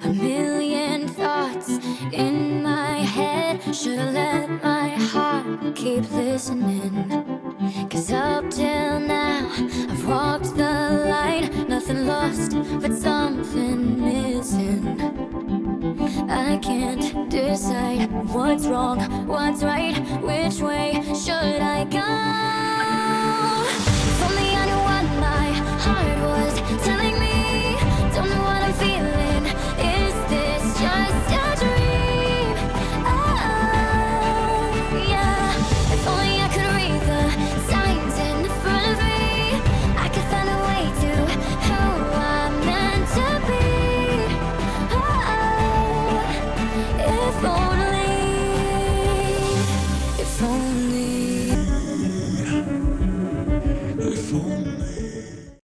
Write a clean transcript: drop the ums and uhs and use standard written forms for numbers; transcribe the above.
A million thoughts in my head. Should've let my heart keep listening. Cause up till now I've walked the line. Nothing lost, but something missing. I can't decide what's wrong, what's right. Which way should I go?